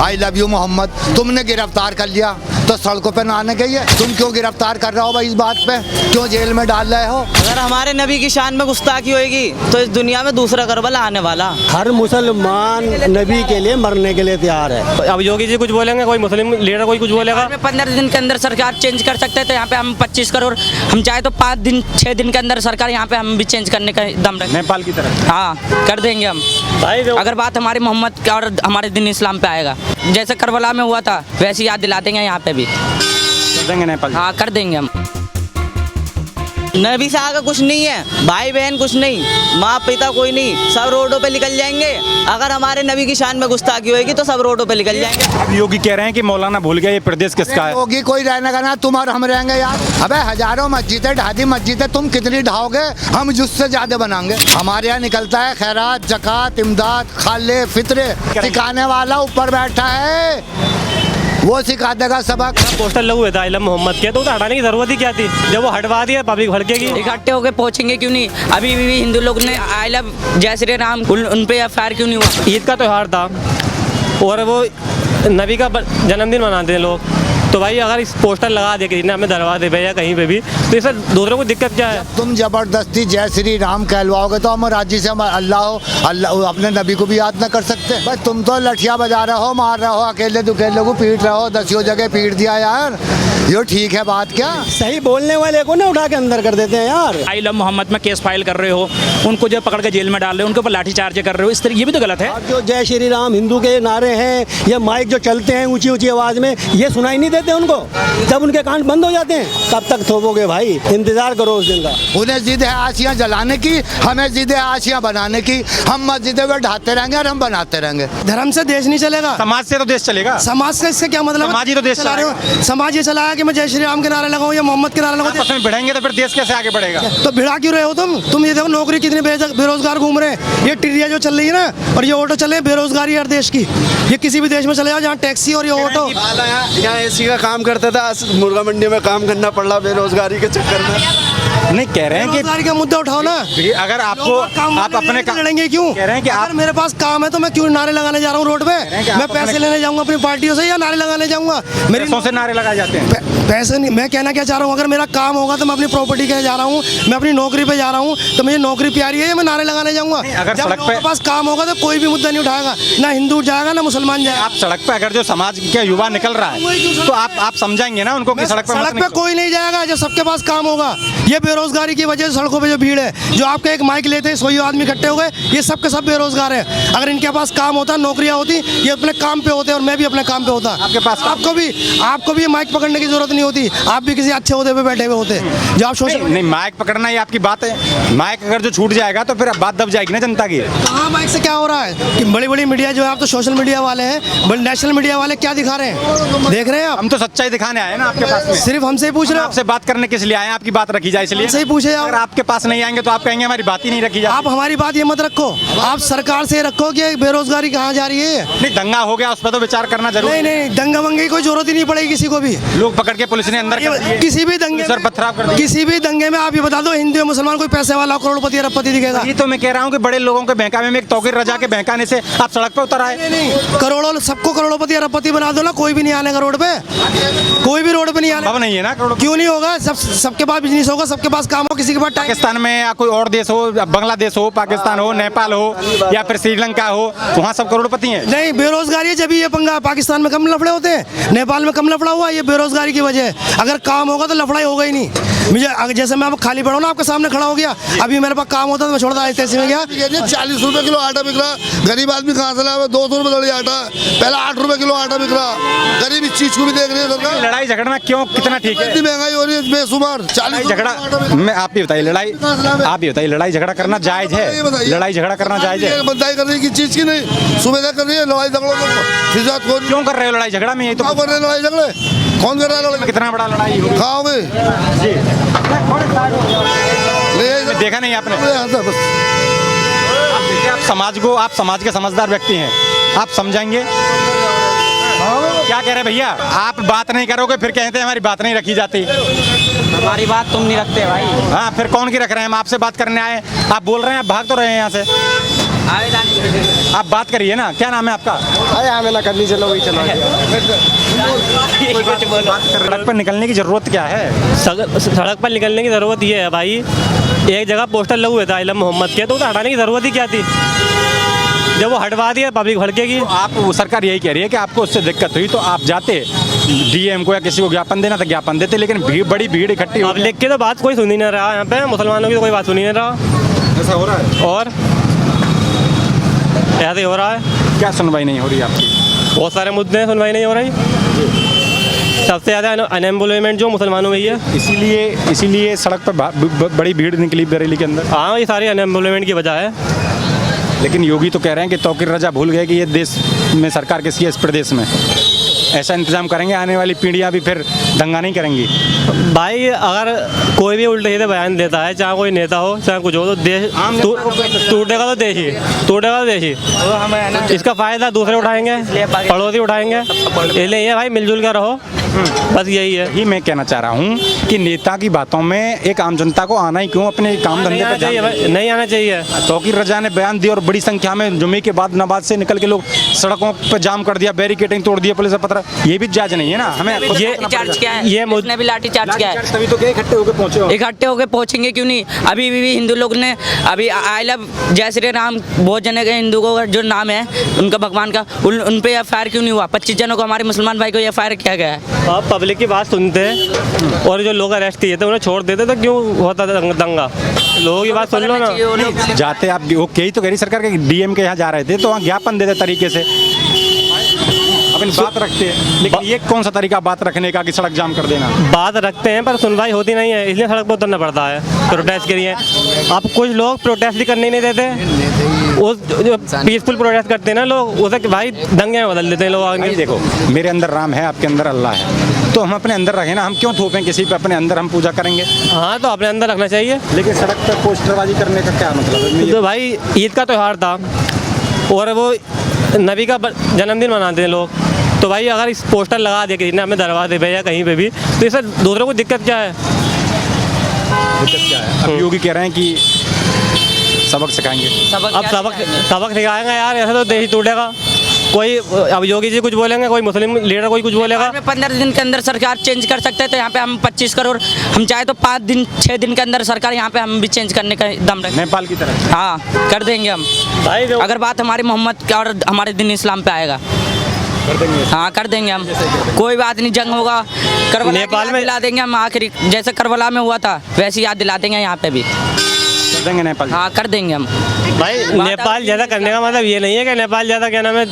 I love you Mohammad तुमने गिरफ्तार कर लिया तो सड़कों पे ना आने गई है। तुम क्यों गिरफ्तार कर रहे हो भाई इस बात पे, क्यों जेल में डाल रहे हो? अगर हमारे नबी की शान में गुस्ताखी होगी तो इस दुनिया में दूसरा करबला आने वाला। हर मुसलमान नबी के लिए मरने के लिए तैयार है। अब योगी जी कुछ बोलेंगे, कोई मुस्लिम लीडर कोई कुछ बोलेगा। 15 दिन के अंदर सरकार चेंज कर सकते हैं, तो यहाँ पे हम 25 करोड़, हम चाहे तो 5 दिन 6 दिन के अंदर सरकार यहाँ पे हम भी चेंज करने का दम रखते हैं। नेपाल की तरह हाँ कर देंगे हम, अगर बात हमारे मोहम्मद और हमारे दिन इस्लाम पे आएगा। जैसे करबला में हुआ था वैसे याद दिला देंगे यहाँ पे भी कर देंगे नेपाल। हाँ कर देंगे हम। नबी से आगे कुछ नहीं है, भाई बहन कुछ नहीं, माँ पिता कोई नहीं, सब रोडों पे निकल जाएंगे। अगर हमारे नबी की शान में गुस्ताखी होगी तो सब रोडों पे निकल जाएंगे। अब योगी कह रहे हैं कि मौलाना भूल गया ये प्रदेश किसका है। योगी कोई रहने का ना, तुम और हम रहेंगे यार। अबे हजारों मस्जिदें ढादी मस्जिदें तुम कितनी ढाओगे, हम उससे ज्यादा बनाएंगे। हमारे यहाँ निकलता है खैरात, जकात, इमदाद, खाले, फितरे। सिखाने वाला ऊपर बैठा है, वो सिखा देगा सबक। पोस्टर लगे हुए थे आई लव मोहम्मद के, तो हटाने की जरूरत ही क्या थी? जब वो हटवा दिया पब्लिक भड़केगी। इकट्ठे होकर पहुंचेंगे क्यों नहीं? अभी भी हिंदू लोग ने आई लव जय श्री राम उन पे एफआईआर क्यों नहीं हुआ? ईद का त्यौहार था और वो नबी का जन्मदिन मनाते हैं लोग, तो भाई अगर इस पोस्टर लगा दे किसी ने हमें दरवाजे पे या कहीं पे भी, तो इससे दूसरों को दिक्कत क्या है? तुम जबरदस्ती जय श्री राम कहलवाओगे तो हम राज्य से अल्लाह अपने नबी को भी याद न कर सकते? बस तुम तो लठिया बजा रहे हो, मार रहे हो, अकेले दुकेले को पीट रहे हो, 10 जगह पीट दिया यार। ये ठीक है बात क्या? सही बोलने वाले को ना उठा के अंदर कर देते हैं यार। आई लव मोहम्मद में केस फाइल कर रहे हो, उनको जो पकड़ के जेल में डाल रहे हो, उनके ऊपर लाठीचार्ज कर रहे हो, इस तरह ये भी तो गलत है। अब जो जय श्री राम हिंदू के नारे हैं, ये माइक जो चलते हैं ऊंची ऊंची आवाज में, ये सुनाई नहीं देते उनको? जब उनके कान बंद हो जाते हैं कब तक थोपोगे भाई? इंतजार करो उस दिन का। उन्हें जिद है आशियाँ जलाने की, हमें जिद है आशियाँ बनाने की। हम मस्जिदों में ढाते रहेंगे और हम बनाते रहेंगे। धर्म से देश नहीं चलेगा, समाज से तो देश चलेगा। समाज से इससे क्या मतलब? समाज ही तो देश चला रहे हो। समाज ये चलाया कि मैं जय श्री राम के नारे लगाऊं या मोहम्मद के नारे लगाऊं। आपस में भिड़ेंगे तो फिर देश कैसे आगे बढ़ेगा? तो भिड़ा क्यों रहे हो तुम? ये देखो नौकरी कितने बेरोजगार घूम रहे हैं। ये टिड्डियाँ जो चल रही है ना, और ये ऑटो चले, बेरोजगारी हर देश की। ये किसी भी देश में चले जाओ जहाँ टैक्सी और ये ऑटो। यहाँ एसी का काम करता था, मुर्गा मंडी में काम करना पड़ रहा बेरोजगारी के चक्कर में। नहीं कह रहे हैं कि बेरोजगारी का मुद्दा उठाओ ना। अगर आपको आप अपने लड़ेंगे क्यों? कह रहे हैं कि अगर मेरे पास काम है तो मैं क्यों नारे लगाने जा रहा हूँ रोड पे? मैं पैसे लेने जाऊंगा अपनी पार्टियों से या नारे लगाने जाऊंगा? मेरी पैसों से नारे लगाए जाते हैं। पैसे नहीं, मैं कहना क्या चाह रहा हूँ, अगर मेरा काम होगा तो मैं अपनी प्रॉपर्टी के जा रहा हूँ, मैं अपनी नौकरी पे जा रहा हूँ, तो मुझे नौकरी प्यारी है या मैं नारे लगाने जाऊंगा? अगर जब सड़क लोगों पे के पास काम होगा तो कोई भी मुद्दा नहीं उठाएगा, ना हिंदू जाएगा ना मुसलमान जाएगा। आप सड़क पे अगर जो समाज के युवा निकल रहा है तो आप समझाएंगे ना उनको कि सड़क पे कोई नहीं जाएगा जब सबके पास काम होगा। ये बेरोजगारी की वजह से सड़कों पे जो भीड़ है, जो आपका एक माइक लेते हैं 100 आदमी इकट्ठे हो गए, ये सब के सब बेरोजगार है। अगर इनके पास काम होता, नौकरियां होती, ये अपने काम पे होते और मैं भी अपने काम पे होता। आपके पास आपको भी माइक पकड़ने की जरूरत नहीं होती, आप भी किसी अच्छे ओहदे पे बैठे हुए होते। जो आप सोशल नहीं माइक पकड़ना ये आपकी बात है, माइक अगर जो छूट जाएगा तो फिर बात दब जाएगी ना जनता की। हाँ माइक से क्या हो रहा है कि बड़ी बड़ी मीडिया जो है, आप तो सोशल मीडिया वाले हैं, बड़े नेशनल मीडिया वाले क्या दिखा रहे हैं? देख रहे हैं आप? हम तो सच्चाई दिखाने आए ना आपके पास में। सिर्फ हमसे ही पूछ रहे हो? आपसे बात करने किस लिए आए हैं? आपकी बात रखी जाए इसलिए। हमसे ही पूछे जाओ। अगर आपके पास नहीं आएंगे तो आप कहेंगे हमारी बात ही नहीं रखी जाती। आप हमारी बात ये मत रखो, आप सरकार से रखो कि बेरोजगारी कहाँ जा रही है। नहीं दंगा हो गया उस पर तो विचार करना जरूरी। नहीं दंगा वंगे की कोई जरूरत ही नहीं पड़ेगी किसी को भी। लोग पकड़ के पुलिस ने अंदर कर दिए। किसी भी दंगे में, किसी भी दंगे में आप ये बता दो हिंदू या मुसलमान कोई पैसे वाला करोड़पति अरबपति दिखेगा? ये तो मैं कह रहा हूँ कि बड़े लोगों के बहकावे में एक तौकीर रजा के बहकाने से आप सड़क पे उतर आए। नहीं करोड़ों, सबको करोड़पति अरबपति बना दो ना, कोई भी नहीं आनेगा रोड पे, कोई भी रोड पे नहीं आने। अब नहीं है ना करोड़। क्यों नहीं होगा? सबके पास बिजनेस होगा, सबके पास काम हो, किसी के पास पाकिस्तान में या कोई और देश हो, बांग्लादेश हो, पाकिस्तान हो, नेपाल हो या फिर श्रीलंका हो, वहाँ सब करोड़पति हैं। नहीं बेरोजगारी है जब ये पंगा। पाकिस्तान में कम लफड़े होते हैं, नेपाल में कम लफड़ा हुआ, ये बेरोजगारी की वजह है। अगर काम होगा तो लफड़ाई होगा ही नहीं। मुझे जैसे मैं अब खाली पड़ा हूँ ना, आपके सामने खड़ा हो गया, अभी मेरे पास काम होता तो मैं छोड़ता ऐसे में गया। 40 रुपए किलो आटा बिक रहा, गरीब आदमी कहाँ से लाए? 200 रुपए दड़ी आटा, पहला 8 रुपए किलो आटा बिक रहा। गरीब इस चीज को भी देख रही है सरकार। लड़ाई झगड़ना क्यों कितना ठीक है? इतनी महंगाई हो रही है बेशुमार। 40 झगड़ा मैं आप ही बताइए, लड़ाई आप ही बताइए, लड़ाई झगड़ा करना जायज है? लड़ाई झगड़ा करना जायज है? बंदाई कर रही है किस चीज की? नहीं सुविधा कर रही है, लड़ाई झगड़ों को क्यों कर रहे हो लड़ाई झगड़ा में? ये तो कर रहे हैं लड़ाई झगड़े, कौन कर रहा है लड़ाई? कितना बड़ा लड़ाई हो खाओगे देखा नहीं आपने? आप समाज को, आप समाज के समझदार व्यक्ति हैं, आप समझाएंगे। क्या कह रहे हैं भैया? आप बात नहीं करोगे फिर कहते हैं हमारी बात नहीं रखी जाती। हमारी बात तुम नहीं रखते भाई। हाँ फिर कौन की रख रहे हैं? हम आपसे बात करने आए, आप बोल रहे हैं, आप भाग तो रहे हैं यहाँ से। आप बात करिए ना, क्या नाम है आपका? अरे हमें ना करनी, चलो वही चलो। सड़क पर निकलने की जरूरत क्या है? सड़क पर निकलने की ज़रूरत ये है भाई, एक जगह पोस्टर लगे हुए थे आइलम मोहम्मद के, तो उसे हटाने की ज़रूरत ही क्या थी? जब वो हटवा दिया पब्लिक भड़केगी। आप, वो सरकार यही कह रही है कि आपको उससे दिक्कत हुई तो आप जाते डीएम को या किसी को ज्ञापन देना था, ज्ञापन देते, लेकिन बड़ी भीड़ इकट्ठी हो पब्लिक की तो बात कोई सुन ही नहीं रहा, यहाँ पे मुसलमानों की तो कोई बात सुन ही नहीं रहा। ऐसा हो रहा है? और ऐसे ही हो रहा है। क्या सुनवाई नहीं हो रही आपकी? बहुत सारे मुद्दे हैं, सुनवाई नहीं हो रही। सबसे ज़्यादा अनएम्प्लॉयमेंट जो मुसलमानों में ही है, इसीलिए सड़क पर बड़ी भीड़ निकली बरेली के अंदर। हाँ, ये सारी अनएम्प्लॉयमेंट की वजह है। लेकिन योगी तो कह रहे हैं कि तौकीर रजा भूल गए कि ये देश में सरकार किसी है, इस प्रदेश में ऐसा इंतजाम करेंगे, आने वाली पीढ़ियां भी फिर दंगा नहीं करेंगी। भाई अगर कोई भी उल्टे सीधे बयान देता है, चाहे कोई नेता हो चाहे कुछ हो, तो देश टूटेगा तो देश ही टूटेगा तो देश ही। इसका फायदा दूसरे उठाएंगे, पड़ोसी उठाएंगे, इसलिए ये भाई मिलजुल कर रहो, बस यही है। ही मैं कहना चाह रहा हूँ कि नेता की बातों में एक आम जनता को आना ही क्यों, अपने काम धंधे पर नहीं आना चाहिए। तौकीर रजा ने बयान दिया और बड़ी संख्या में जुम्मे के बाद नमाज से निकल के लोग सड़कों पर जाम कर दिया, बैरिकेडिंग तोड़ दिया पुलिस पत्र, ये भी जायज नहीं है ना? हमें ये चार्ज क्या है, ये मुझने भी लाठी चार्ज किया है, तभी तो क्या इकट्ठे होकर पहुंचे हो। इकट्ठे होकर पहुंचेंगे क्यों नहीं? अभी भी हिंदू लोग ने अभी आई लव जय श्री राम, बहुत जने के हिंदू को जो नाम है उनका भगवान का, उन पे एफआईआर क्यों नहीं हुआ? 25 जनों को, हमारे मुसलमान भाई को एफआईआर किया गया है। आप पब्लिक की बात सुनते हैं और जो लोग अरेस्ट किए थे उन्हें छोड़ देते तो क्यों होता था दंगा? लोगों की बात सुन लो ना। जाते आप, वो कही तो कह रही सरकार के डीएम के यहाँ जा रहे थे तो वहाँ ज्ञापन देते तरीके से, अपनी बात रखते हैं, लेकिन ये कौन सा तरीका बात रखने का कि सड़क जाम कर देना? बात रखते हैं पर सुनवाई होती नहीं है, इसलिए सड़क पर उतरना पड़ता है प्रोटेस्ट के लिए। अब कुछ लोग प्रोटेस्ट भी करने नहीं देते, उस जो पीसफुल प्रोटेस्ट करते हैं ना लोग, उसे भाई दंगे में बदल देते हैं लोग आगे। देखो, मेरे अंदर राम है, आपके अंदर अल्लाह है, तो हम अपने अंदर रखें ना, हम क्यों थोपें किसी पे? अपने अंदर हम पूजा करेंगे। हाँ, तो अपने अंदर रखना चाहिए। लेकिन सड़क पर पोस्टरबाजी करने का क्या मतलब है? तो भाई ईद का त्यौहार था और वो नबी का जन्मदिन मनाते हैं लोग, तो भाई अगर इस पोस्टर लगा दे किसी ने अपने दरवाजे पे या कहीं पे भी, तो इससे दूसरों को दिक्कत क्या है? दिक्कत क्या है? अब योगी कह रहे हैं कि सबक सिखाएंगे। अब सबक सिखाएंगे यार, ऐसा तो देश ही टूटेगा। कोई अब योगी जी कुछ बोलेंगे, कोई मुस्लिम लीडर कोई कुछ बोलेगा। 15 दिन के अंदर सरकार चेंज कर सकते हैं, तो यहाँ पे हम 25 करोड़, हम चाहे तो 5 दिन 6 दिन के अंदर सरकार यहाँ पे हम भी चेंज करने का दम रखें। नेपाल की तरह? हाँ, कर देंगे हम भाई अगर बात हमारे मोहम्मद का और हमारे दिन इस्लाम पे आएगा, कर देंगे। हाँ कर देंगे हम, कोई बात नहीं। जंग होगा करबला नेपाल में दिला देंगे हम, आखिरी जैसे करबला में हुआ था वैसे याद दिला देंगे यहाँ पे भी, कर देंगे नेपाल। हाँ कर देंगे हम। भाई नेपाल ज़्यादा करने का मतलब ये नहीं है कि नेपाल ज़्यादा क्या नाम है,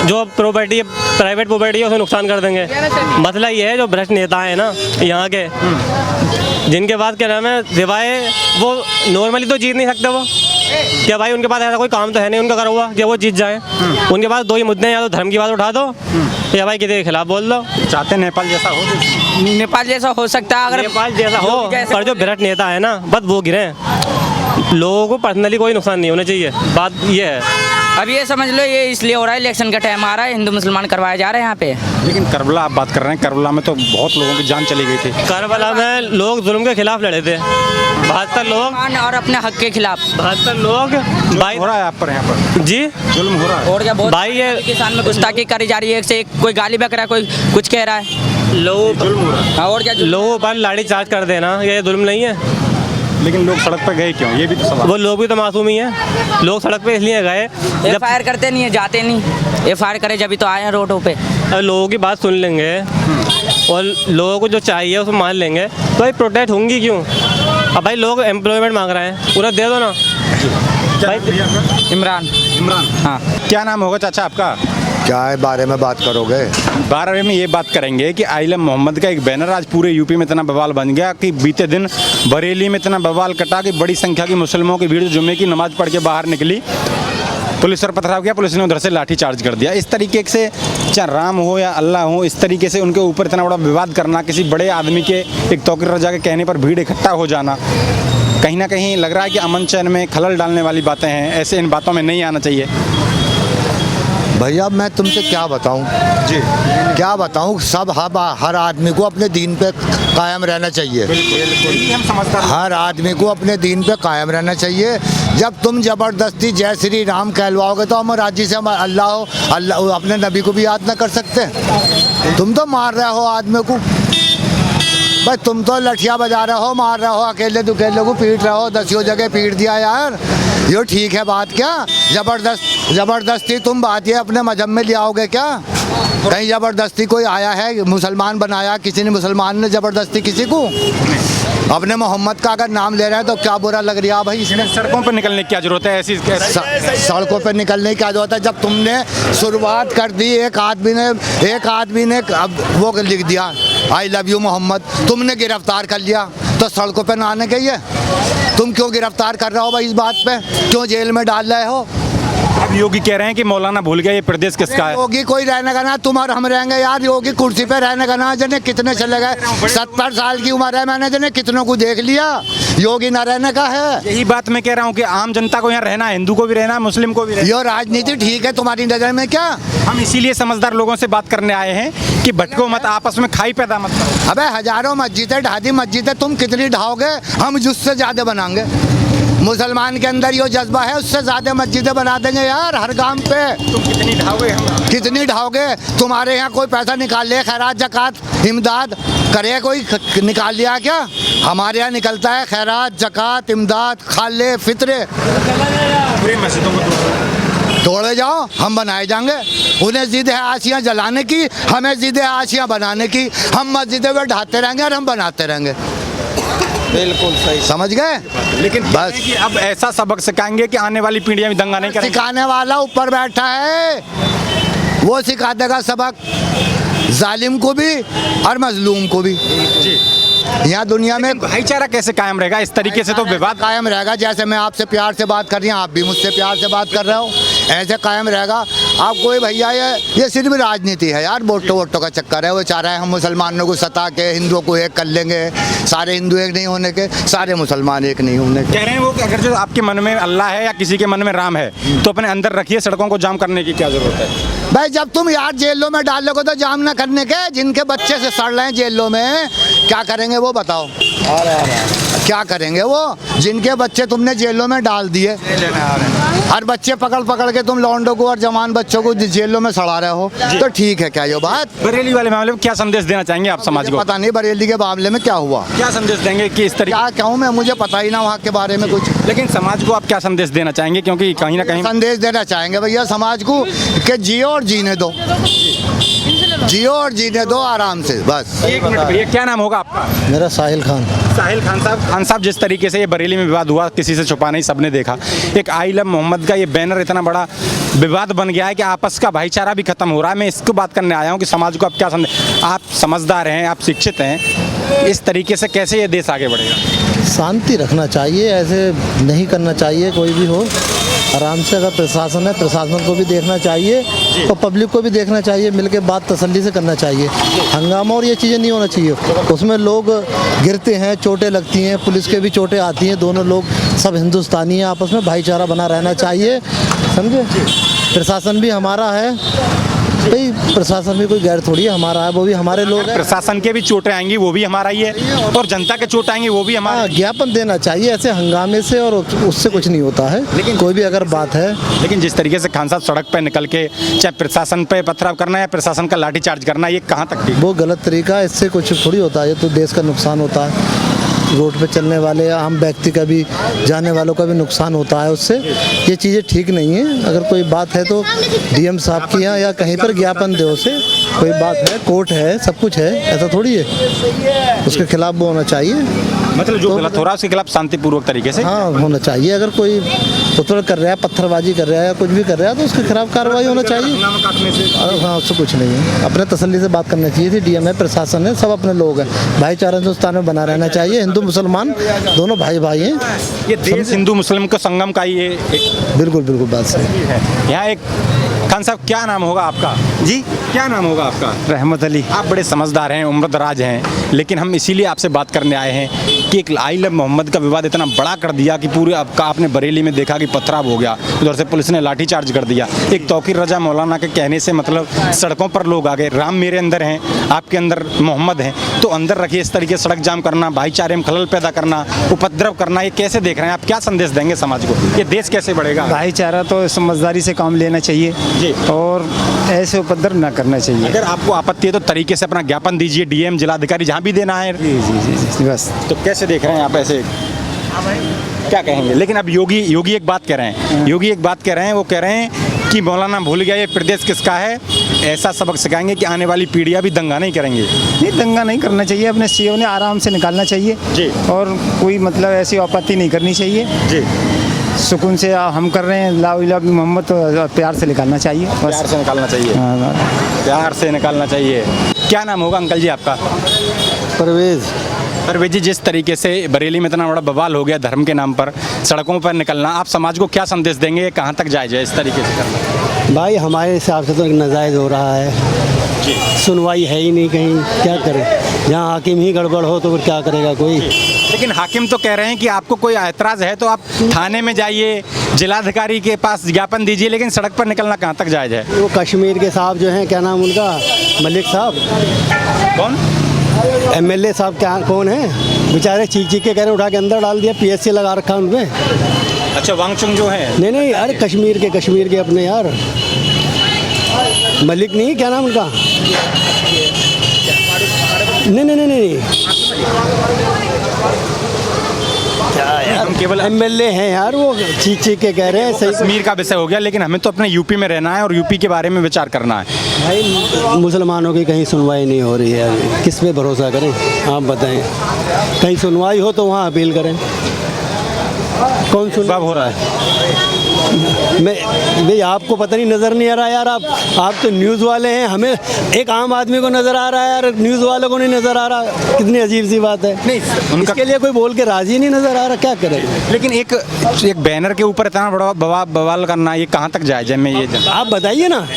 जो प्रॉपर्टी प्राइवेट प्रॉपर्टी है उसे नुकसान कर देंगे। मसला ये है जो भ्रष्ट नेता है ना यहाँ के, जिनके पास क्या नाम है सिवाय वो नॉर्मली तो जीत नहीं सकते वो, क्या भाई उनके पास ऐसा कोई काम तो है नहीं उनका करा हुआ कि वो जीत जाए। उनके पास दो ही मुद्दे हैं, या तो धर्म की बात उठा दो या भाई किसी के खिलाफ बोल दो। चाहते हैं नेपाल जैसा हो? नेपाल जैसा हो सकता है अगर नेपाल जैसा हो, पर जो भ्रष्ट नेता है ना बस वो गिरे, लोगों को पर्सनली कोई नुकसान नहीं होना चाहिए, बात ये है। अब ये समझ लो ये इसलिए हो रहा है, इलेक्शन का टाइम आ रहा है, हिंदू मुसलमान करवाए जा रहे हैं यहाँ पे। लेकिन करबला आप बात कर रहे हैं, करबला में तो बहुत लोगों की जान चली गई थी। करबला में लोग जुल्म के खिलाफ लड़े थे, 72 लोग, और अपने हक के खिलाफ 72 लोग। भाई हो रहा है आप पर, यहाँ पर जी जुल्म हो रहा है। और क्या बहुत भाई ये किसान में गुस्ताखी करी जा रही है, एक से एक, कोई गाली बक रहा है, कोई कुछ कह रहा है, लोग और क्या लोगों पर लाठी चार्ज कर देना ये जुल्म नहीं है? लेकिन लोग सड़क पर गए क्यों, ये भी तो सवाल। वो लोग भी तो मासूम ही हैं, लोग सड़क पे इसलिए गए जब एफआईआर करते नहीं है, जाते नहीं, एफआईआर करे जब तो आए हैं रोडों पे। अब लोगों की बात सुन लेंगे और लोगों को जो चाहिए उसको मान लेंगे तो भाई प्रोटेस्ट होंगी क्यों? अब भाई लोग एम्प्लॉयमेंट मांग रहे हैं, पूरा दे दो ना भाई। इमरान। हाँ। क्या नाम होगा चाचा आपका? क्या है बारे में बात करोगे? बारे में ये बात करेंगे कि आइलम मोहम्मद का एक बैनर आज पूरे यूपी में इतना बवाल बन गया कि बीते दिन बरेली में इतना बवाल कटा कि बड़ी संख्या की मुसलमानों की भीड़ जुम्मे की नमाज पढ़ के बाहर निकली, पुलिस पर पथराव किया, पुलिस ने उधर से लाठी चार्ज कर दिया। इस तरीके से चाहे राम हो या अल्लाह हो, इस तरीके से उनके ऊपर इतना बड़ा विवाद करना, किसी बड़े आदमी के एक तौकीर रजा के कहने पर भीड़ इकट्ठा हो जाना, कहीं ना कहीं लग रहा है कि अमन चैन में खलल डालने वाली बातें हैं। ऐसे इन बातों में नहीं आना चाहिए। भैया अब मैं तुमसे क्या बताऊं जी, क्या बताऊं। सब हर आदमी को अपने दीन पे कायम रहना चाहिए। हम समझदार हर आदमी को अपने दीन पे कायम रहना चाहिए। जब तुम ज़बरदस्ती जय श्री राम कहलवाओगे तो हम राज्य से हम अल्लाह अपने नबी को भी याद ना कर सकते। तुम तो मार रहे हो आदमी को भाई, तुम तो लठिया बजा रहे हो, मार रहे हो, अकेले दुकेले को पीट रहे हो, 10 जगह पीट दिया यार। ये ठीक है बात क्या? ज़बरदस्ती तुम बात ये अपने मजहब में ले आओगे क्या? कहीं ज़बरदस्ती कोई आया है मुसलमान बनाया किसी ने? मुसलमान ने ज़बरदस्ती किसी को? अपने मोहम्मद का अगर नाम ले रहे हैं तो क्या बुरा लग रहा है भाई इसमें? सड़कों पर निकलने की क्या जरूरत है? ऐसी सड़कों पर निकलने की क्या जरूरत है? जब तुमने शुरुआत कर दी, एक आदमी ने अब वो लिख दिया आई लव यू मोहम्मद, तुमने गिरफ्तार कर लिया, तो सड़कों पर ना आने गई है? तुम क्यों गिरफ्तार कर रहे हो भाई? इस बात पे क्यों जेल में डाल रहे हो? अब योगी कह रहे हैं कि मौलाना भूल गया ये प्रदेश किसका है। योगी कोई रहने का ना, तुम और हम रहेंगे यार। योगी कुर्सी पे रहने का ना, जने कितने चले गए, 70 साल की उम्र है, मैंने जने कितनों को देख लिया। योगी ना रहने का है। यही बात मैं कह रहा हूँ कि आम जनता को यहाँ रहना है, हिंदू को भी रहना है, मुस्लिम को भी रहना है। यो राजनीति ठीक है तुम्हारी नजर में क्या? हम इसीलिए समझदार लोगों से बात करने आए हैं कि भटको मत, आपस में खाई पैदा मत करो। अबे हजारों मस्जिदें ढादी मस्जिदें तुम कितनी ढाओगे? हम उससे ज्यादा बनाएंगे। मुसलमान के अंदर ये जज्बा है, उससे ज्यादा मस्जिदें बना देंगे यार हर गांव पे। तुम कितनी ढाओगे? कितनी ढाओगे? तुम्हारे यहाँ कोई पैसा निकाल ले, खैरात जक़ात इमदाद करे, कोई निकाल लिया क्या? हमारे यहाँ निकलता है खैरात जक़ात इमदाद खाले फितरे। पूरी मस्जिदों को तोड़े जाओ, हम बनाए जाएंगे। उन्हें जिद है आशियाँ जलाने की, हमें जिद है आशियाँ बनाने की। हम मस्जिदें में ढाते रहेंगे और हम बनाते रहेंगे। बिल्कुल सही, समझ गए? लेकिन बस कि अब ऐसा सबक सिखाएंगे कि आने वाली पीढ़ियां भी दंगा नहीं करेंगी। सिखाने वाला ऊपर बैठा है, वो सिखा देगा सबक जालिम को भी और मजलूम को भी। जी। यहाँ दुनिया में भाईचारा कैसे कायम रहेगा? इस तरीके से तो विवाद कायम रहेगा। जैसे मैं आपसे प्यार से बात कर रही हूँ, आप भी मुझसे प्यार से बात कर रहे हो, ऐसे कायम रहेगा। आप कोई भैया ये सिर्फ राजनीति है यार, वोटों का चक्कर है। वो चाह रहे हैं हम मुसलमानों को सता के हिंदुओं को एक कर लेंगे, सारे हिंदू एक नहीं होने के, सारे मुसलमान एक नहीं होने के। कह रहे हैं वो कि अगर जो आपके मन में अल्लाह है या किसी के मन में राम है तो अपने अंदर रखिए, सड़कों को जाम करने की क्या जरूरत है? भाई जब तुम यार जेलों में डाल लोगे तो जाम ना करने के। जिनके बच्चे से सड़ रहे हैं जेलों में, क्या करेंगे वो बताओ? क्या करेंगे वो? जिनके बच्चे तुमने जेलों में डाल दिए, हर बच्चे पकड़ के तुम लौंडों को और जवान बच्चों को जेलों में सड़ा रहे हो, तो ठीक है क्या ये बात? बरेली वाले मामले में क्या संदेश देना चाहेंगे आप समाज को? पता नहीं बरेली के मामले में क्या हुआ, क्या संदेश देंगे कि इस तरीके? क्या कहूँ मैं, मुझे पता ही ना वहाँ के बारे में कुछ। लेकिन समाज को आप क्या संदेश देना चाहेंगे? क्योंकि कहीं ना कहीं संदेश देना चाहेंगे भैया समाज को कि जियो और जीने दो, जियो और जीने दो आराम से, बस। एक मिनट भैया, क्या नाम होगा आपका? मेरा साहिल खान। साहिल खान साहब, जिस तरीके से ये बरेली में विवाद हुआ, किसी से छुपा नहीं, सबने देखा। एक आई लव मोहम्मद का ये बैनर इतना बड़ा विवाद बन गया है कि आपस का भाईचारा भी खत्म हो रहा है। मैं इसको बात करने आया हूँ कि समाज को आप क्या संदेश? आप समझदार हैं, आप शिक्षित हैं, इस तरीके से कैसे ये देश आगे बढ़ेगा? शांति रखना चाहिए, ऐसे नहीं करना चाहिए कोई भी हो। आराम से, अगर प्रशासन है प्रशासन को भी देखना चाहिए और पब्लिक को भी देखना चाहिए, मिलके बात तसल्ली से करना चाहिए। हंगामा और ये चीज़ें नहीं होना चाहिए। उसमें लोग गिरते हैं, चोटें लगती हैं, पुलिस के भी चोटें आती हैं, दोनों लोग सब हिंदुस्तानी हैं, आपस में भाईचारा बना रहना चाहिए, समझे? प्रशासन भी हमारा है भाई, प्रशासन भी कोई गैर थोड़ी है, हमारा है, वो भी हमारे लोग हैं। प्रशासन के भी चोटें आएंगी वो भी हमारा ही है, और जनता के चोट आएंगी वो भी हमारा। ज्ञापन देना चाहिए, ऐसे हंगामे से और उससे कुछ नहीं होता है। लेकिन कोई भी अगर बात है, लेकिन जिस तरीके से खान साहब सड़क पे निकल के चाहे प्रशासन पे पथराव करना है, प्रशासन का लाठीचार्ज करना, ये कहाँ तक ठीक? वो गलत तरीका है, इससे कुछ थोड़ी होता है, ये तो देश का नुकसान होता है। रोड पे चलने वाले आम व्यक्ति का भी, जाने वालों का भी नुकसान होता है उससे। ये चीज़ें ठीक नहीं है। अगर कोई बात है तो डीएम साहब के यहाँ या कहीं पर ज्ञापन दे, उसे कोई बात है, कोर्ट है, सब कुछ है, ऐसा थोड़ी है। उसके खिलाफ वो होना चाहिए, मतलब जो गलत हो रहा है उसके खिलाफ शांतिपूर्वक तरीके से हाँ होना चाहिए। अगर कोई उतरल कर रहा है, पत्थरबाजी कर रहा है या कुछ भी कर रहा है तो उसके खिलाफ कार्रवाई होना चाहिए। हाँ, उससे कुछ नहीं है, अपने तसल्ली से बात करनी चाहिए थी। डीएम है, प्रशासन है, सब अपने लोग हैं। भाईचारा हिंदुस्तान में बना रहना चाहिए। हिंदू मुसलमान दोनों भाई भाई हैं। ये देश हिंदू मुस्लिम का संगम का ये बिल्कुल बिल्कुल बात सही है। यहाँ एक खान साहब, क्या नाम होगा आपका? जी, क्या नाम होगा आपका? रहमत अली। आप बड़े समझदार हैं, उम्रदराज हैं, लेकिन हम इसीलिए आपसे बात करने आए हैं कि एक आई लव मोहम्मद का विवाद इतना बड़ा कर दिया कि पूरे आपने बरेली में देखा कि पथराव हो गया, उधर से पुलिस ने लाठीचार्ज कर दिया। एक तौकीर रजा मौलाना के कहने से मतलब सड़कों पर लोग आ गए। राम मेरे अंदर हैं, आपके अंदर मोहम्मद हैं, तो अंदर रखिए। इस तरीके सड़क जाम करना, भाईचारे में खलल पैदा करना, उपद्रव करना, ये कैसे देख रहे हैं आप? क्या संदेश देंगे समाज को? ये देश कैसे बढ़ेगा? भाईचारा तो समझदारी से काम लेना चाहिए जी, और ऐसे उपद्रव ना करना चाहिए। अगर आपको आपत्ति है तो तरीके से अपना ज्ञापन दीजिए, डीएम जिलाधिकारी जहाँ भी देना है। जी जी जी जी बस। तो कैसे देख रहे हैं आप? ऐसे क्या कहेंगे? लेकिन अब योगी एक बात कह रहे हैं, योगी एक बात कह रहे हैं, वो कह रहे हैं कि मौलाना भूल गया ये प्रदेश किसका है, ऐसा सबक सिखाएंगे कि आने वाली पीढ़ियां भी दंगा नहीं करेंगे। नहीं, दंगा नहीं करना चाहिए, अपने सीओ ने आराम से निकालना चाहिए जी, और कोई मतलब ऐसी आपत्ति नहीं करनी चाहिए जी। सुकून से हम कर रहे हैं लाओ इला मोहम्मद, तो प्यार से निकालना चाहिए, बस प्यार से निकालना चाहिए, हाँ, प्यार से निकालना चाहिए। क्या नाम होगा अंकल जी आपका? परवेज़। परवेज जी, जिस तरीके से बरेली में इतना बड़ा बवाल हो गया धर्म के नाम पर सड़कों पर निकलना, आप समाज को क्या संदेश देंगे? कहाँ तक जायज़ है इस तरीके से करना? भाई हमारे हिसाब से तो नाजायज़ हो रहा है जी, सुनवाई है ही नहीं कहीं, क्या करें? जहाँ हाकिम ही गड़बड़ हो तो फिर क्या करेगा कोई? लेकिन हाकिम तो कह रहे हैं कि आपको कोई एतराज़ है तो आप थाने में जाइए, जिलाधिकारी के पास ज्ञापन दीजिए, लेकिन सड़क पर निकलना कहाँ तक जायज़ है? वो कश्मीर के साहब जो हैं, क्या नाम उनका, मलिक साहब, कौन एमएलए साहब, क्या कौन है, बेचारे चीख के कह रहे उठा के अंदर डाल दिया, पीएससी लगा रखा उनपे। अच्छा, वांगचुंग जो है? नहीं, अरे कश्मीर के अपने यार, मलिक नहीं, क्या नाम उनका, नहीं हम केवल एमएलए हैं यार, वो चीख के कह रहे हैं। सही कश्मीर का विषय हो गया, लेकिन हमें तो अपने यूपी में रहना है और यूपी के बारे में विचार करना है। भाई मुसलमानों की कहीं सुनवाई नहीं हो रही है अभी, किस पे भरोसा करें आप बताएं? कहीं सुनवाई हो तो वहाँ अपील करें, कौन सुनवाई हो रहा है? भाई आपको पता नहीं, नज़र नहीं आ रहा यार, आप तो न्यूज़ वाले हैं, हमें एक आम आदमी को नज़र आ रहा है यार, न्यूज़ वालों को नहीं नज़र आ रहा, कितनी अजीब सी बात है। नहीं, उनके लिए कोई बोल के राजी नहीं नज़र आ रहा, क्या करें? लेकिन एक बैनर के ऊपर इतना बड़ा बवाल करना, ये कहाँ तक जायज़ है? मैं ये आप बताइए ना।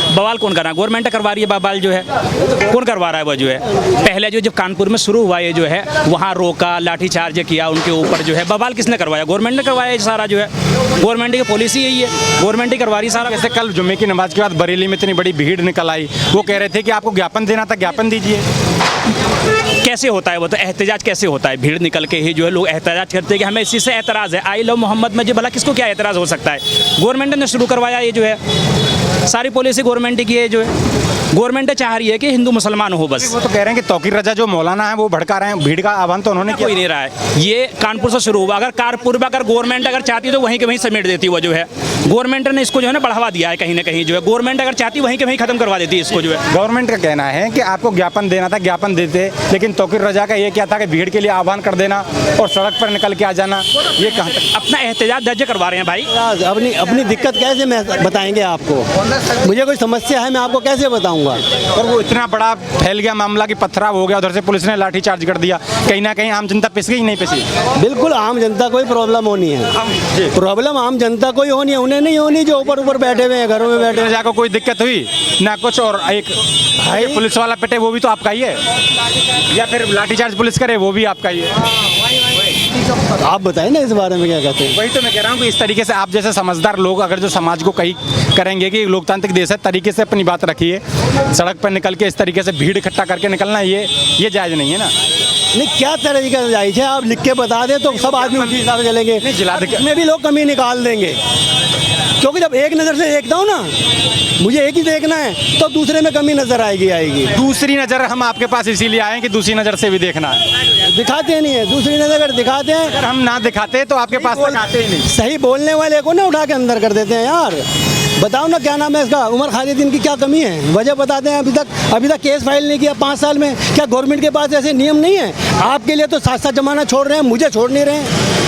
बवाल कौन कर रहा है? गवर्नमेंट करवा रही है बवाल जो है, कौन करवा रहा है वो जो है? पहले जो जब कानपुर में शुरू हुआ ये जो है, वहाँ रोका, लाठीचार्ज किया उनके ऊपर जो है, बवाल किसने करवाया? गवर्नमेंट ने करवाया ये सारा जो है, गवर्नमेंट की पॉलिसी यही है, गवर्नमेंट ही करवा रही सारा। जैसे कल जुम्मे की नमाज के बाद बरेली में इतनी बड़ी भीड़ निकल आई, वो कह रहे थे कि आपको ज्ञापन देना था, ज्ञापन दीजिए। कैसे होता है वो? तो एहतजाज कैसे होता है? भीड़ निकल के ही जो है लोग एहतजाज करते हैं कि हमें इसी से एतराज़ है। आई लव मोहम्मद में जो भला किसको क्या एतराज़ हो सकता है? गवर्नमेंट ने शुरू करवाया ये जो है, सारी पॉलिसी गवर्नमेंट की है जो है, गवर्नमेंट चाह रही है कि हिंदू मुसलमान हो बस। वो तो कह रहे हैं कि तौकीर रजा जो मौलाना है वो भड़का रहे हैं, भीड़ का आह्वान तो उन्होंने कोई नहीं रहा है। ये कानपुर से शुरू हुआ, अगर कानपुर में अगर गवर्नमेंट अगर चाहती तो वहीं के वहीं समेट देती वो जो है। गवर्नमेंट ने इसको जो है ना बढ़ावा दिया है कहीं ना कहीं जो है, गवर्नमेंट अगर चाहती वहीं के वहीं खत्म करवा देती इसको जो है। गवर्नमेंट का कहना है कि आपको ज्ञापन देना था, ज्ञापन देते, लेकिन तौकीर रजा का ये क्या था कि भीड़ के लिए आह्वान कर देना और सड़क पर निकल के आ जाना। ये कहाँ तक अपना एहतजाज दर्ज करवा रहे हैं भाई? अपनी दिक्कत कैसे बताएंगे आपको? मुझे कोई समस्या है, मैं आपको कैसे बताऊंगा? और वो इतना बड़ा फैल गया मामला कि पथराव हो गया, उधर से पुलिस ने लाठीचार्ज कर दिया, कहीं ना कहीं आम जनता पिस गई, नहीं पिसी? बिल्कुल आम जनता को ही प्रॉब्लम होनी है, प्रॉब्लम आम जनता को ही होनी है, उन्हें नहीं होनी जो ऊपर बैठे हुए हैं, घरों में बैठे हुए। को कोई दिक्कत हुई ना कुछ, और एक भाई पुलिस वाला पिटे वो भी तो आपका ही है, या फिर लाठीचार्ज पुलिस करे वो भी आपका ही है? आप बताएं ना इस बारे में क्या कहते हैं? वही तो मैं कह रहा हूँ कि इस तरीके से आप जैसे समझदार लोग अगर जो समाज को कहीं करेंगे कि लोकतांत्रिक देश है, तरीके से अपनी बात रखिए, सड़क पर निकल के इस तरीके से भीड़ इकट्ठा करके निकलना ये जायज़ नहीं है ना। नहीं, क्या तरीका जायज़ है? आप लिख के बता दें तो सब आदमी उसी हिसाब से चलेंगे, जिलाधिकारी में भी लोग कमी निकाल देंगे, क्योंकि जब एक नज़र से देखता हूँ ना, मुझे एक ही देखना है, तो दूसरे में कमी नज़र आएगी। दूसरी नज़र हम आपके पास इसीलिए आए कि दूसरी नज़र से भी देखना है। दिखाते नहीं है, दूसरी नज़र अगर दिखाते हैं, अगर हम ना दिखाते तो आपके पास तक आते ही नहीं। सही बोलने वाले को ना उठा के अंदर कर देते हैं यार। बताओ ना क्या नाम है इसका, उमर खालिद, इनकी क्या कमी है? वजह बताते हैं, अभी तक केस फाइल नहीं किया 5 साल में। क्या गवर्नमेंट के पास ऐसे नियम नहीं है? आपके लिए तो 7 जमाना छोड़ रहे हैं, मुझे छोड़ नहीं रहे हैं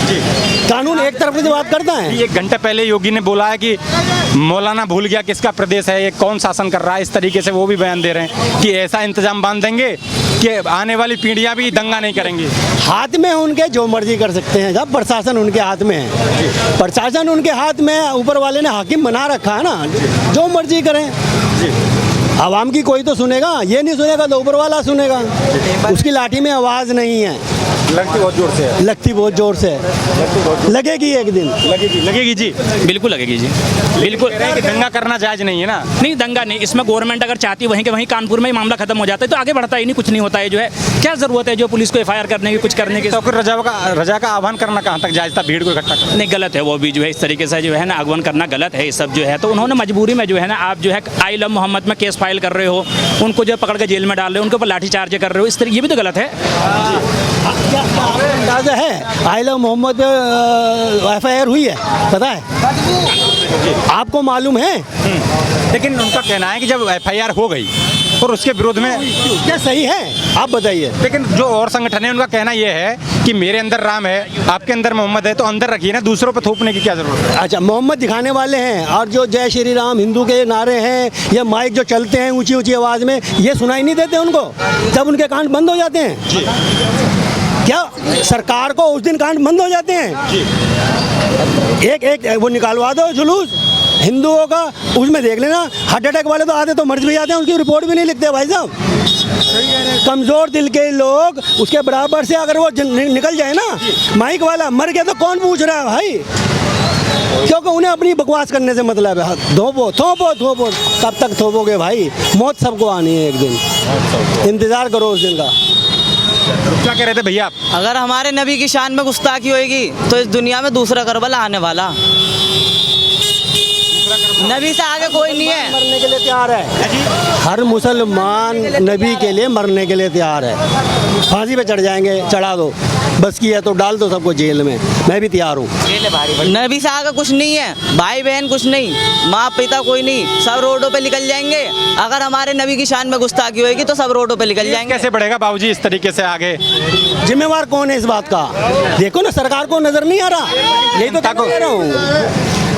जी। कानून एक तरफ से बात करता है। 1 घंटे पहले योगी ने बोला है कि मौलाना भूल गया किसका प्रदेश है, ये कौन शासन कर रहा है, इस तरीके से वो भी बयान दे रहे हैं कि ऐसा इंतजाम बांध देंगे कि आने वाली पीढ़ियां भी दंगा नहीं करेंगी। हाथ में उनके जो मर्जी कर सकते हैं, जब प्रशासन उनके हाथ में है, प्रशासन उनके हाथ में है, ऊपर वाले ने हाकिम बना रखा है ना, जो मर्जी करें। आवाम की कोई तो सुनेगा, ये नहीं सुनेगा तो ऊपर वाला सुनेगा। उसकी लाठी में आवाज़ नहीं है, लगती बहुत जोर से है। लगती बहुत जोर से है, लगेगी एक दिन। लगेगी जी, बिल्कुल लगेगी जी, बिल्कुल। दंगा करना जायज नहीं है ना। नहीं, दंगा नहीं, इसमें गवर्नमेंट अगर चाहती वहीं के वहीं कानपुर में ही मामला खत्म हो जाता है तो आगे बढ़ता ही नहीं, कुछ नहीं होता है। जो है क्या जरूरत है जो पुलिस को एफआईआर करने की, कुछ करने की। तो फिर रजा का आह्वान करना कहाँ तक जायज था, भीड़ को इकट्ठा करना? नहीं, गलत है वो भी जो है, इस तरीके से जो है ना आगमन करना गलत है ये सब जो है। तो उन्होंने मजबूरी में जो है ना, आप जो है आई लव मोहम्मद में केस फाइल कर रहे हो, उनको जो पकड़ के जेल में डाल रहे हो, उनके ऊपर लाठीचार्ज कर रहे हो, इस तरीके ये भी तो गलत है। अंदाजा है आई लव मोहम्मद पे एफआईआर हुई है, पता है आपको, मालूम है? लेकिन उनका कहना है कि जब एफआईआर हो गई और उसके विरोध में क्या सही है, आप बताइए। लेकिन जो और संगठन है उनका कहना यह है कि मेरे अंदर राम है, आपके अंदर मोहम्मद है, तो अंदर रखिए ना, दूसरों पर थोपने की क्या जरूरत है? अच्छा, मोहम्मद दिखाने वाले हैं, और जो जय श्री राम हिंदू के नारे हैं या माइक जो चलते हैं ऊंची ऊंची आवाज़ में, ये सुनाई नहीं देते उनको जब उनके कान बंद हो जाते हैं? क्या सरकार को उस दिन कान बंद हो जाते हैं? एक वो निकालवा दो जुलूस हिंदुओं का, उसमें देख लेना, हार्ट अटैक वाले तो आते तो मर भी जाते हैं, उनकी रिपोर्ट भी नहीं लिखते भाई साहब। कमज़ोर दिल के लोग उसके बराबर से अगर वो निकल जाए ना, माइक वाला मर गया तो कौन पूछ रहा है भाई? क्योंकि उन्हें अपनी बकवास करने से मतलब है। थोपो थोपो थोपो, कब तक थोपोगे भाई? मौत सबको आनी है एक दिन, इंतज़ार करो उस दिन का। क्या कह रहे थे भैया आप? अगर हमारे नबी की शान में गुस्ताखी होएगी तो इस दुनिया में दूसरा करबला आने वाला। नबी से आगे कोई नहीं है। मरने के लिए तैयार है, हर मुसलमान नबी के लिए मरने के लिए तैयार है। फांसी पे चढ़ जाएंगे, चढ़ा दो, बस की है तो डाल दो सबको जेल में, मैं भी तैयार हूँ। नबी से आगे कुछ नहीं है, भाई बहन कुछ नहीं, माँ पिता कोई नहीं, सब रोडों पे निकल जाएंगे। अगर हमारे नबी की शान में गुस्ताखी होएगी तो सब रोडों पे निकल जाएंगे। कैसे बढ़ेगा बाबूजी इस तरीके से आगे? जिम्मेवार कौन है इस बात का? देखो ना, सरकार को नजर नहीं आ रहा, यही तो कह रहा हूँ,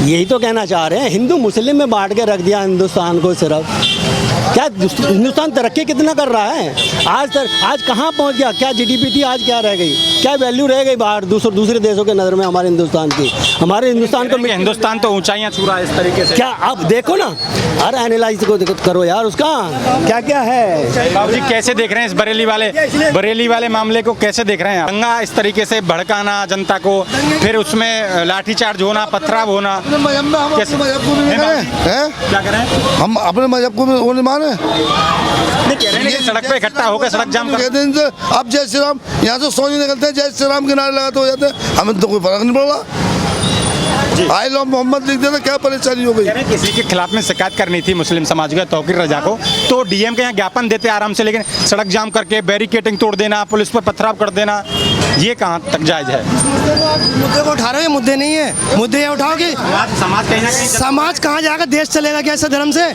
यही तो कहना चाह रहे हैं। हिंदू मुस्लिम में बांट के रख दिया हिंदुस्तान को सिर्फ। क्या हिंदुस्तान तरक्की कितना कर रहा है? आज कहाँ पहुँच गया? क्या जीडीपी थी, आज क्या रह गई? क्या वैल्यू रह गई बाहर दूसरे देशों के नज़र में हमारे हिंदुस्तान की? हमारे हिंदुस्तान को, हिंदुस्तान तो ऊंचाइयां छू रहा है इस तरीके से। क्या आप देखो ना, हर एनालाइज को करो यार, उसका क्या क्या है। बाबूजी कैसे देख रहे हैं इस बरेली वाले मामले को, कैसे देख रहे हैं? दंगा इस तरीके से भड़काना जनता को, फिर उसमें लाठीचार्ज होना, पथराव होना, मजहब में हम अपने मजहब को भी नहीं हैं? क्या करें? हम अपने मजहब को भी वो नहीं माने। सड़क पे इकट्ठा होकर सड़क जाम कर कहते हैं इनसे, अब जय श्री राम यहाँ से सोच निकलते हैं, जय श्री राम के नारे लगाते हो जाते हैं, हमें तो कोई फर्क नहीं पड़ रहा। आई लव मोहम्मद लिख देना, क्या परेशानी हो गई? किसी के खिलाफ में शिकायत करनी थी मुस्लिम समाज को, तौकीर रजा को, तो डीएम के यहाँ ज्ञापन देते आराम से, लेकिन सड़क जाम करके बैरिकेटिंग तोड़ देना, पुलिस पर पथराव कर देना, ये कहाँ तक जायज है? मुद्दे को उठा रहे हो, मुद्दे नहीं है, मुद्दे ये उठाओ कि समाज कहीं ना कहीं, समाज कहाँ जाकर देश चलेगा कैसे धर्म से?